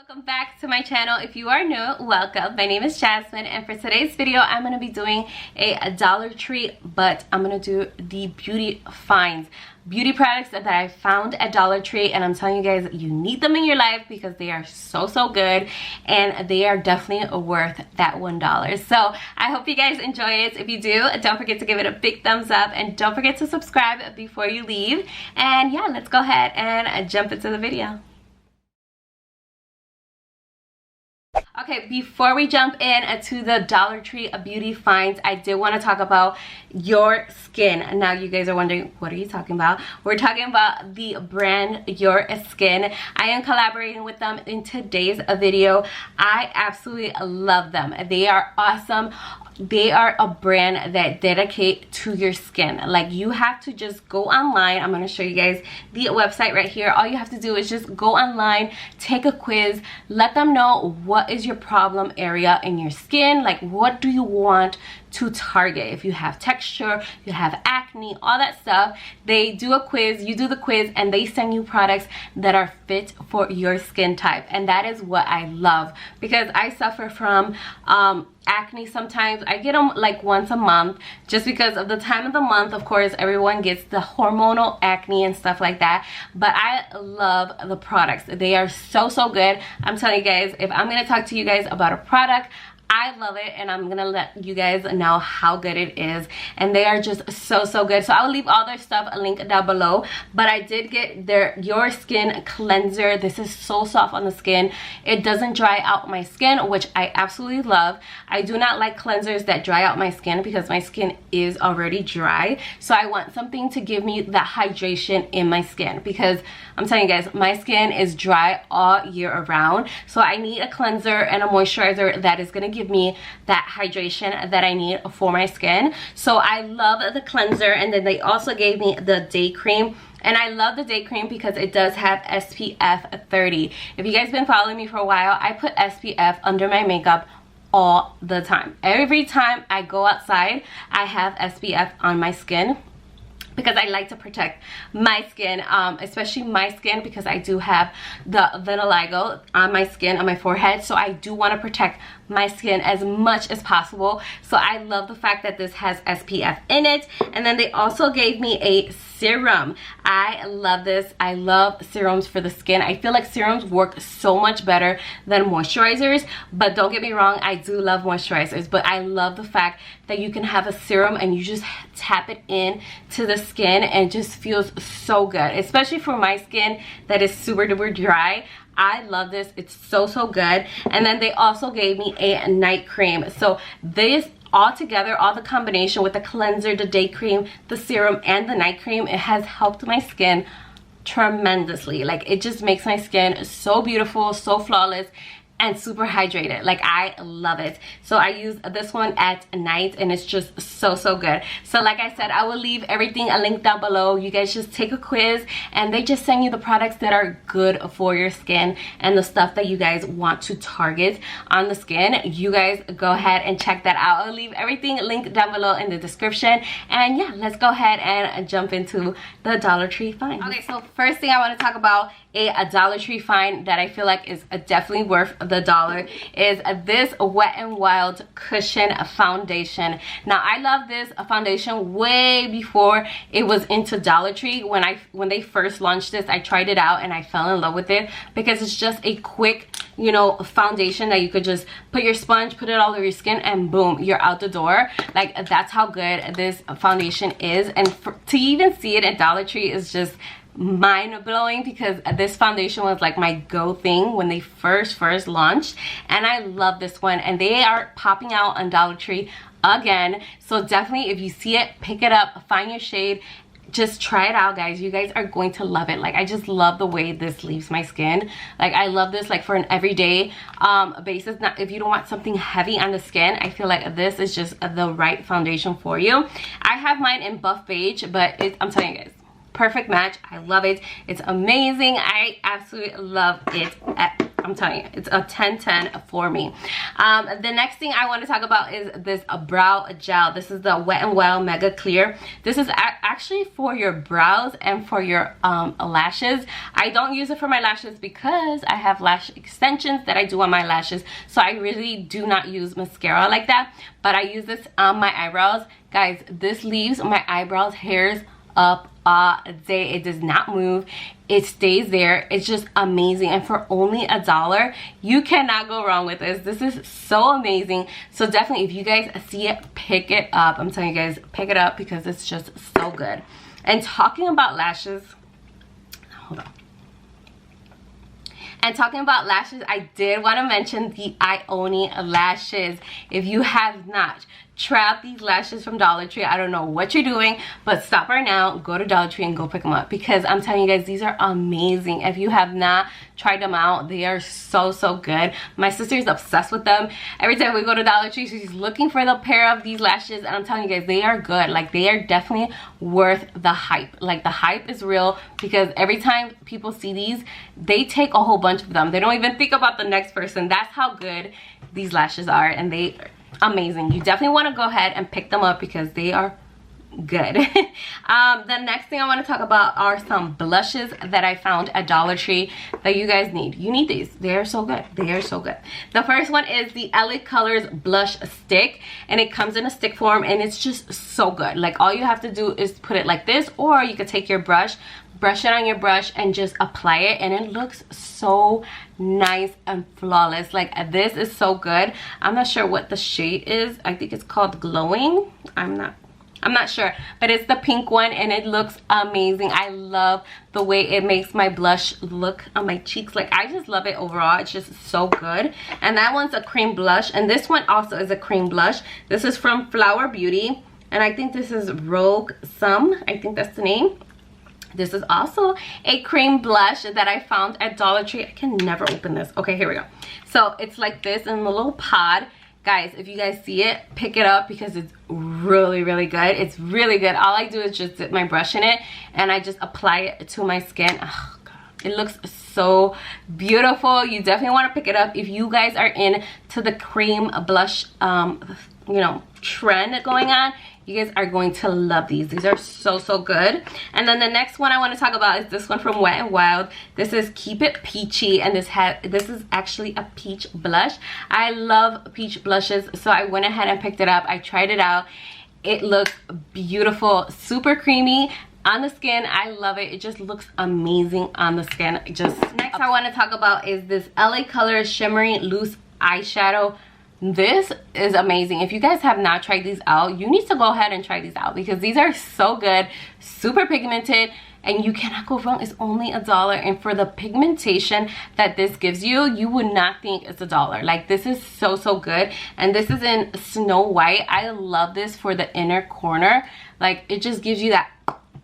Welcome back to my channel. If you are new, welcome. My name is Jasmine, and for today's video I'm going to be doing a Dollar Tree, but I'm going to do the beauty finds, beauty products that I found at Dollar Tree, and I'm telling you guys, you need them in your life because they are so good, and they are definitely worth that $1. So I hope you guys enjoy it. If you do, don't forget to give it a big thumbs up, and don't forget to subscribe before you leave. And yeah, let's go ahead and jump into the video. Okay, before we jump in to the Dollar Tree beauty finds, I did want to talk about Your Skin. Now you guys are wondering, what are you talking about? We're talking about the brand Your Skin. I am collaborating with them in today's video. I absolutely love them. They are awesome. They are a brand that dedicate to your skin. Like, you have to just go online. I'm going to show you guys the website right here. All you have to do is just go online, take a quiz, let them know what is your problem area in your skin. Like, what do you want to target? If you have texture, you have acne, all that stuff, they do a quiz, you do the quiz, and they send you products that are fit for your skin type. And that is what I love, because I suffer from acne sometimes. I get them like once a month, just because of the time of the month. Of course, everyone gets the hormonal acne and stuff like that, but I love the products. They are so good. I'm telling you guys, if I'm gonna talk to you guys about a product, I love it, and I'm gonna let you guys know how good it is. And they are just so good. So I'll leave all their stuff linked down below, but I did get their Your Skin cleanser. This is so soft on the skin. It doesn't dry out my skin, which I absolutely love. I do not like cleansers that dry out my skin because my skin is already dry. So I want something to give me that hydration in my skin, because I'm telling you guys, my skin is dry all year around. So I need a cleanser and a moisturizer that is gonna give me that hydration that I need for my skin. So I love the cleanser, and then they also gave me the day cream. And I love the day cream because it does have SPF 30. If you guys been following me for a while, I put SPF under my makeup all the time. Every time I go outside, I have SPF on my skin, because I like to protect my skin, especially my skin, because I do have the vitiligo on my skin, on my forehead. So I do want to protect my skin as much as possible. So I love the fact that this has SPF in it. And then they also gave me a serum. I love this. I love serums for the skin. I feel like serums work so much better than moisturizers, but don't get me wrong, I do love moisturizers, but I love the fact that you can have a serum and you just tap it in to the skin, and it just feels so good, especially for my skin that is super duper dry. I love this. It's so good. And then they also gave me a night cream. So this all together, all the combination with the cleanser, the day cream, the serum, and the night cream, it has helped my skin tremendously. Like, it just makes my skin so beautiful, so flawless, and super hydrated. Like, I love it. So I use this one at night, and it's just so good. So like I said, I will leave everything a link down below. You guys just take a quiz, and they just send you the products that are good for your skin and the stuff that you guys want to target on the skin. You guys go ahead and check that out. I'll leave everything linked down below in the description. And yeah, let's go ahead and jump into the Dollar Tree find. Okay, so first thing I want to talk about a Dollar Tree find that I feel like is definitely worth the $1 is this Wet n Wild Cushion Foundation. Now, I love this foundation way before it was into Dollar Tree. When they first launched this, I tried it out and I fell in love with it, because it's just a quick, you know, foundation that you could just put your sponge, put it all over your skin, and boom, you're out the door. Like, that's how good this foundation is. And to even see it at Dollar Tree is just mind-blowing, because this foundation was like my go thing when they first launched, and I love this one. And they are popping out on Dollar Tree again, so definitely if you see it, pick it up, find your shade, just try it out, guys. You guys are going to love it. Like, I just love the way this leaves my skin. Like, I love this like for an everyday basis. Not if you don't want something heavy on the skin, I feel like this is just the right foundation for you. I have mine in buff beige, but I'm telling you guys, perfect match. I love it. It's amazing. I absolutely love it. I'm telling you, it's a 10-10 for me. The next thing I want to talk about is this brow gel. This is the Wet n Wild Mega Clear. This is actually for your brows and for your lashes. I don't use it for my lashes because I have lash extensions that I do on my lashes, so I really do not use mascara like that, but I use this on my eyebrows. Guys, this leaves my eyebrows hairs up all day. It does not move, it stays there. It's just amazing, and for only $1, you cannot go wrong with this. This is so amazing. So definitely, if you guys see it, pick it up. I'm telling you guys, pick it up because it's just so good. And talking about lashes, hold on. And talking about lashes, I did want to mention the Ioni lashes. If you have not tried these lashes from Dollar Tree, I don't know what you're doing, but stop right now, go to Dollar Tree and go pick them up, because I'm telling you guys, these are amazing. If you have not tried them out, they are so good. My sister is obsessed with them. Every time we go to Dollar Tree, she's looking for the pair of these lashes, and I'm telling you guys, they are good. Like, they are definitely worth the hype. Like, the hype is real, because every time people see these, they take a whole bunch of them. They don't even think about the next person. That's how good these lashes are, and they are amazing. You definitely want to go ahead and pick them up because they are good. The next thing I want to talk about are some blushes that I found at Dollar Tree that you guys need. You need these. They are so good. They are so good. The first one is the LA Colors blush stick, and it comes in a stick form, and it's just so good. Like, all you have to do is put it like this, or you could take your brush, brush it on your brush, and just apply it, and it looks so nice and flawless. Like, this is so good. I'm not sure what the shade is. I think it's called Glowing. I'm not sure, but it's the pink one, and it looks amazing. I love the way it makes my blush look on my cheeks. Like, I just love it overall. It's just so good. And that one's a cream blush, and this one also is a cream blush. This is from Flower Beauty, and I think this is Rogue Some. I think that's the name. This is also a cream blush that I found at Dollar Tree. I can never open this. Okay, here we go. So it's like this in a little pod. Guys, if you guys see it, pick it up because it's really good. It's really good. All I do is just dip my brush in it, and I just apply it to my skin. Oh, God. It looks so beautiful. You definitely want to pick it up if you guys are into the cream blush you know, trend going on. You guys are going to love these. These are so good. And then the next one I want to talk about is this one from Wet n Wild. This is Keep It Peachy, and this is actually a peach blush. I love peach blushes, so I went ahead and picked it up. I tried it out. It looks beautiful, super creamy on the skin. I love it. It just looks amazing on the skin. Just next I want to talk about is this LA Colors Shimmery Loose Eyeshadow. This is amazing. If you guys have not tried these out, you need to go ahead and try these out because these are so good, super pigmented, and you cannot go wrong. It's only $1, and for the pigmentation that this gives you, you would not think it's $1. Like, this is so good, and this is in Snow White. I love this for the inner corner. Like, it just gives you that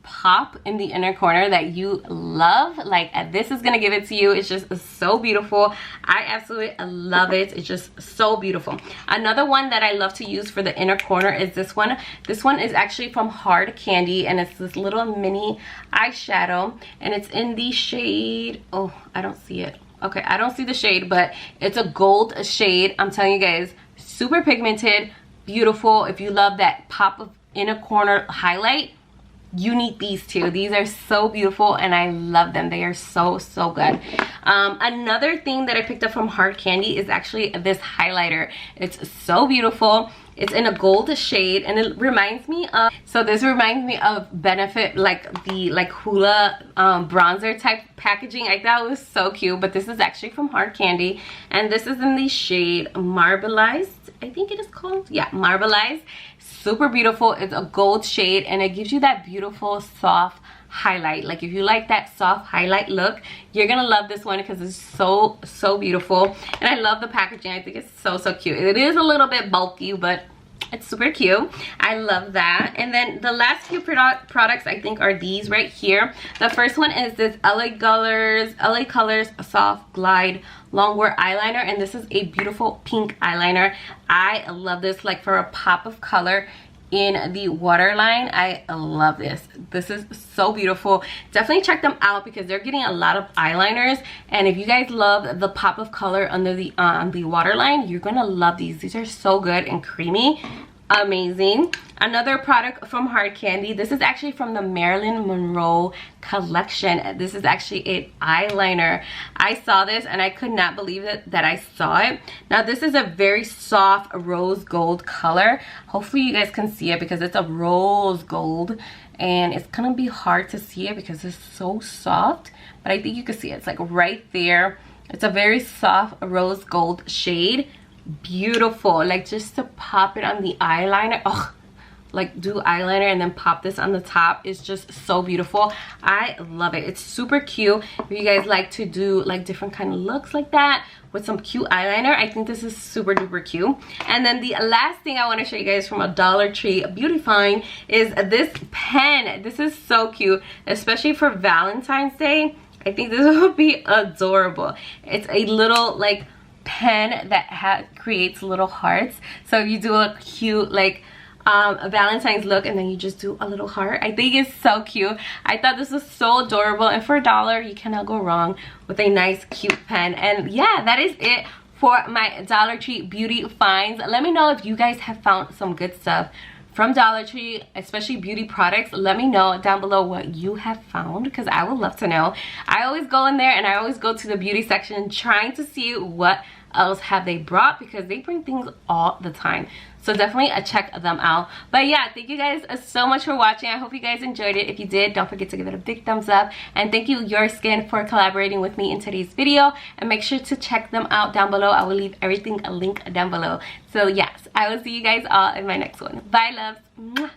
pop in the inner corner that you love. Like, this is gonna give it to you. It's just so beautiful. I absolutely love it. It's just so beautiful. Another one that I love to use for the inner corner is this one. This one is actually from Hard Candy, and it's this little mini eyeshadow, and it's in the shade, oh, I don't see it. Okay, I don't see the shade, but it's a gold shade. I'm telling you guys, super pigmented, beautiful. If you love that pop of inner corner highlight, you need these two. These are so beautiful, and I love them. They are so good. Another thing that I picked up from Hard Candy is actually this highlighter. It's so beautiful. It's in a gold shade, and it reminds me of, so this reminds me of Benefit, like the Hoola bronzer type packaging. I thought it was so cute, but this is actually from Hard Candy, and this is in the shade Marbleized, I think it is called. Yeah, Marbleized. Super beautiful. It's a gold shade, and it gives you that beautiful soft highlight. Like, if you like that soft highlight look, you're gonna love this one because it's so beautiful, and I love the packaging. I think it's so cute. It is a little bit bulky, but it's super cute. I love that. And then the last few products I think are these right here. The first one is this LA Colors Soft Glide Longwear Eyeliner, and this is a beautiful pink eyeliner. I love this, like, for a pop of color. in the waterline. I love this. This is so beautiful. Definitely check them out because they're getting a lot of eyeliners, and if you guys love the pop of color under the waterline, you're gonna love these. These are so good and creamy. Amazing. Another product from Hard Candy. This is actually from the Marilyn Monroe collection. This is actually an eyeliner. I saw this and I could not believe it that I saw it. Now this is a very soft rose gold color. Hopefully you guys can see it because it's a rose gold and it's gonna be hard to see it because it's so soft, but I think you can see it. It's like right there. It's a very soft rose gold shade. Beautiful. Like just to pop it on the eyeliner. Oh, like do eyeliner and then pop this on the top is just so beautiful. I love it. It's super cute. If you guys like to do like different kind of looks like that with some cute eyeliner, I think this is super duper cute. And then the last thing I want to show you guys from a Dollar Tree Beauty Find is this pen. This is so cute, especially for Valentine's Day. I think this will be adorable. It's a little like pen that creates little hearts, so you do a cute like a Valentine's look and then you just do a little heart. I think it's so cute. I thought this was so adorable, and for $1 you cannot go wrong with a nice cute pen. And yeah, that is it for my Dollar Tree beauty finds. Let me know if you guys have found some good stuff from Dollar Tree, especially beauty products. Let me know down below what you have found because I would love to know. I always go in there and I always go to the beauty section trying to see what else have they brought because they bring things all the time. So definitely check them out. But yeah, thank you guys so much for watching. I hope you guys enjoyed it. If you did, don't forget to give it a big thumbs up. And thank you, Your Skin, for collaborating with me in today's video. And make sure to check them out down below. I will leave everything a link down below. So yes, I will see you guys all in my next one. Bye, loves. Mwah.